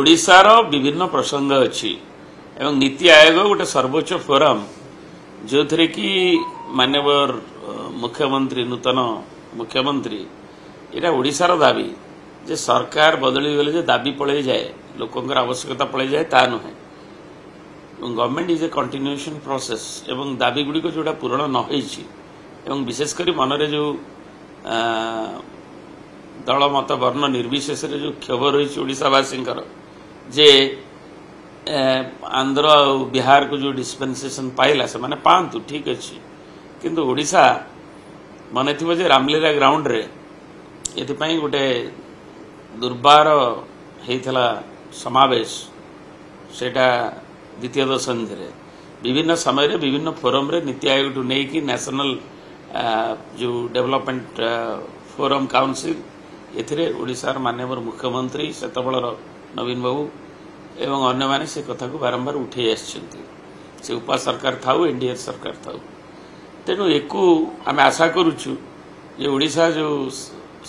ओडिशार विभिन्न प्रसंग अच्छी एवं नीति आयोग गोटे सर्वोच्च फोरम जो थे कि माननीय मुख्यमंत्री नूतन मुख्यमंत्री यहाँ ओडिशार दाबी जे सरकार बदली गले जे दाबी पड़े जाए लोकंर आवश्यकता पड़े जाए ता नुहे government is a continuation process एवं दाबी गुड़िक जोटा पूरण न एवं विशेषकर मनरे जो दल मत वर्ण निर्विशेष जो क्षोभ रही ओडिशावासी जे आंध्र और बिहार को जो डिस्पेंसेशन पाइला से माने पांतु ठीक अच्छी किंतु ओडिशा मन थी जे रामलीला ग्राउंड रे ये गोटे दुर्बार होता समावेश सेटा द्वितीय दशंधि रे विभिन्न समय रे विभिन्न फोरम रे नीति आयोग टू नहीं कि नेशनल जो डेवलपमेंट फोरम काउंसिल एथिरे ओडिशार माननीय मुख्यमंत्री सेतबलर नवीन बाबू एवं अन्य माने से कथा को बारंबार उठे से उपा सरकार थाउ एनडीए सरकार थाउ तेणु एकू आम आशा करुचु जे ओडिशा जो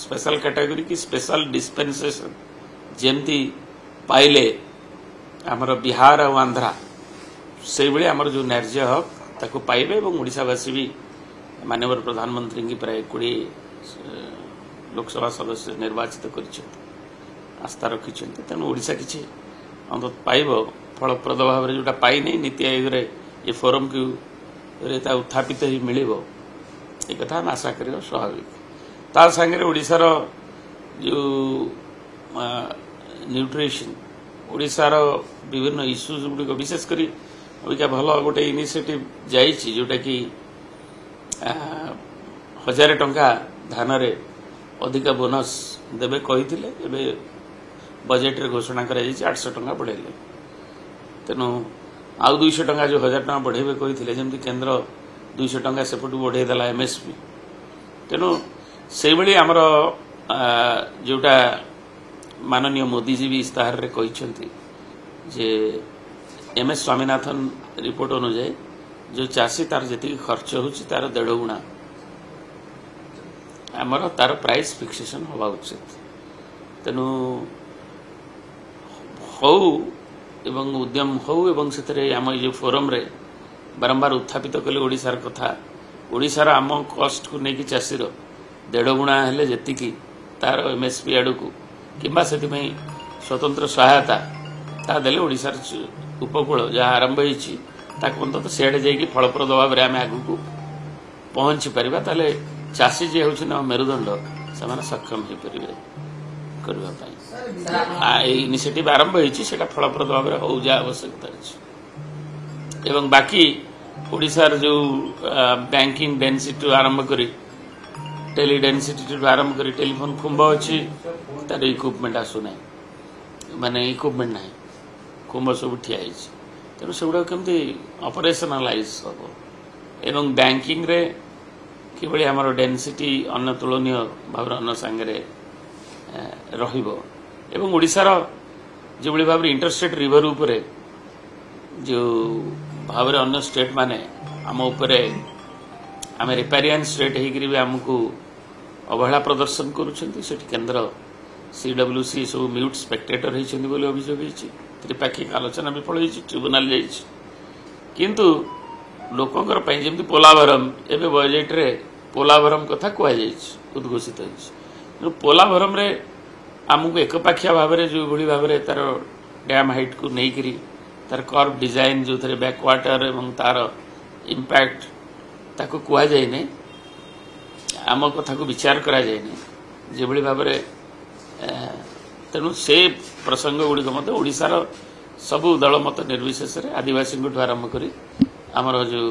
स्पेशल कैटेगरी की स्पेशल डिस्पेंसेशन जेमती पाइले आमर बिहार और आंध्रा से भाई आमर जो न्याय्य हक ताको पाइबे एवं ओडिशावासी भी माननीय प्रधानमंत्री की प्राय 20 लोकसभा सदस्य निर्वाचित कर आस्था रखी तेणु ओडिशा किसी अंत पाइब फलप्रद भाव में जोटा पाई नहीं नीति आयोग ये फोरम को उत्थापित ही मिल ये कथा हम आशा कर स्वाभाविक ता सांगे ओडिशार जो न्यूट्रिशन ओडिशार विभिन्न इश्यूज गुड़िक विशेषकर अबिका भल गोटे इनिशिएटिव जाइए जोटा कि 1000 टंका धान रे अधिक बोनस देवे कही बजेट रे घोषणा कर 800 टंका बढ़ेले तेणु आउ 200 टंका जो 1000 टंका बढ़ेबे कही जमी केन्द्र 200 टंका सेपटू बढ़ेदेला एमएसपी तेणु से भाई आमर जोटा माननीय मोदी जी भी इस्ताहार रे कहते जे एमएस स्वामीनाथन रिपोर्ट अनुजाई जो चाषी तार जी खर्च होची तार 1.5 गुणा आमर तार प्राइस फिक्सेशन हवा उचित तेणु हौ एवं उद्यम हौ एवं से आम ये फोरम रे बारंबार उत्थापित कले ओडिशार कथा ओडिशार आम कस्ट को लेकिन चाषीर 1.5 गुणा हेले जेतिकी तार एमएसपी आड़ को किंबा से स्वतंत्र सहायता ता देले ओडिशार उपकूल जहाँ आरंभ होती अंत सियाड़े जाकि फलप्रद भाव में आम आगू पहुंची पारिबा ताले चाषी जी हूँ मेरुदंड से सक्षम हो पारे करने इनिशिएटिव आरंभ होती फलप्रद भाव में हो जा आवश्यकता अच्छी एवं बाकी ओडिशार जो बैंकिंग डेनसिटी आरंभ कर टेली डेनसिटी आरंभ कर टेलीफोन खुंब अच्छी तार इक्विपमेंट आसुना माने इक्विपमेंट ना खुंब सब ठिया तेणु से गुड़ा केमती ऑपरेशनलाइज हम एवं बैंकिंग रे किभली आमर डेनसिटी अन्य तुलनीय भाव अन्न सांगे रहिबो एवं ओडिशार जो भाव इंटरस्टेट रिवर उपरे जो भाव अन्य स्टेट माने आम उपरे आम रिपेरियन स्टेट होकर भी आमको अवहेला प्रदर्शन करुँच केन्द्र CWC सब म्यूट स्पेक्टेटर होती अभियोग होती त्रिपाक्षिक आलोचना विफल होती ट्रिब्यूनाल किंतु लोकंर जमी पोलाभरम एवं बजेट रे पोलाभरम कथा कहुई उद्घोषित हो पोलाभरम रे आमको एकपाखिया भाव में जो भाई भाव में तार डैम हाइट को लेकिन तार कर्व डिजाइन जो थे बैकवाटर एवं तार इम्पैक्ट ताको कह जाए आम कथा को विचार करा जाए जो भाव में तेणु से प्रसंग गुड़िक मत ओडिशार सबू दल मत निर्विशेष आदिवासी आरंभ कर आमर जो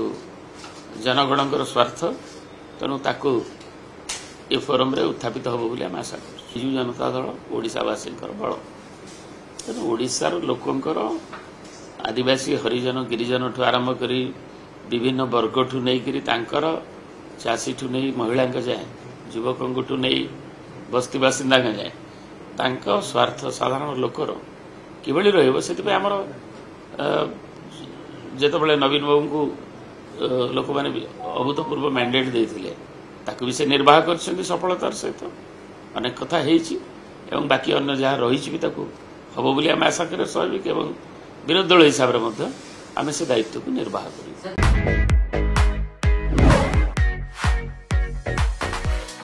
जनगणर स्वार्थ तेणु ताकू ये फोरम रे उत्थापित हम बोली आम आशा कर बिजु जनता दल ओडिशावासी बल तेणु ओडिशार लोकंर आदिवासी हरिजन गिरिजन ठू आरंभ कर विभिन्न वर्ग ठू नहीं चाषी ठू नहीं महिला जाए युवकों ठू नहीं बस्ती बासिंदा जाए तांका स्वार्थ साधारण लोकर किभली रहिबो सेति आमर जेतबेले नवीन बाबू को लोक मैंने अभूतपूर्व मैंडेट देते ताकू भी से निर्वाह कर सफलतार सहित अनेक कथा बाकी अन्य जहाँ रही ହବ ବୋଲି ଆମେ ଆଶା କରିବା ସ୍ୱାଭାବିକ ଏବଂ ବିରୋଧୀ ଦଳ ହିସାବରେ ମଧ୍ୟ ଆମେ ସେ ଦାୟିତ୍ୱକୁ ନିର୍ବାହ କରିବୁ।